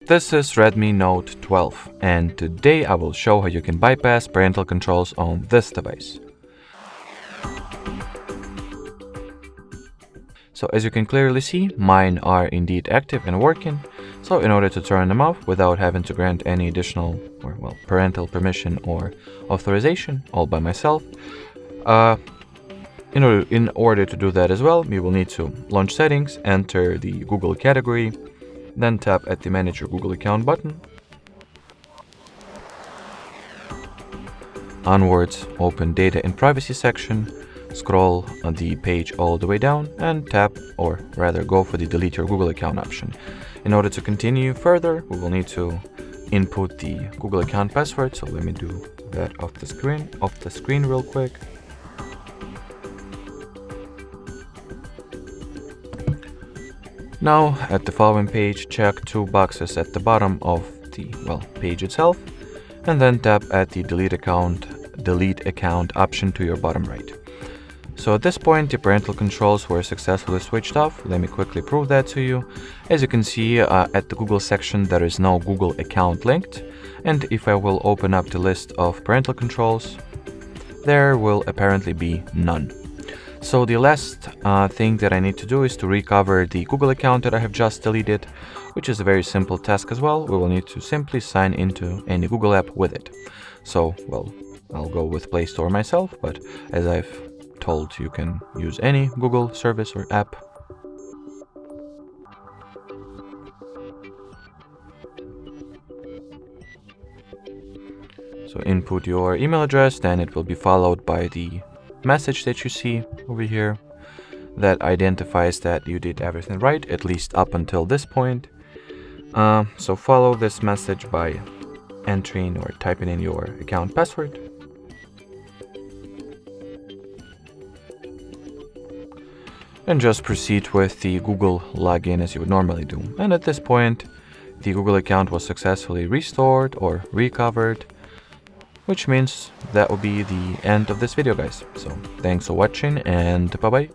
This is Redmi Note 12, and today I will show how you can bypass parental controls on this device. So as you can clearly see, mine are indeed active and working. So in order to turn them off without having to grant any additional parental permission or authorization all by myself, in order to do that as well, you will need to launch settings, enter the Google category, then tap at the Manage Your Google Account button. Onwards, open Data and Privacy section, scroll on the page all the way down and tap, or rather go for the Delete Your Google Account option. In order to continue further, we will need to input the Google account password, so let me do that off the screen real quick. Now, at the following page, check two boxes at the bottom of the page itself, and then tap at the Delete Account option to your bottom right. So at this point, the parental controls were successfully switched off. Let me quickly prove that to you. As you can see, at the Google section, there is no Google account linked, and if I will open up the list of parental controls, there will apparently be none. So the last thing that I need to do is to recover the Google account that I have just deleted, which is a very simple task as well. We will need to simply sign into any Google app with it. So, I'll go with Play Store myself, but as I've told, you can use any Google service or app. So input your email address, then it will be followed by the message that you see over here that identifies that you did everything right, at least up until this point. So follow this message by entering or typing in your account password. And just proceed with the Google login as you would normally do. And at this point, the Google account was successfully restored or recovered, which means that will be the end of this video, guys. So thanks for watching, and bye bye.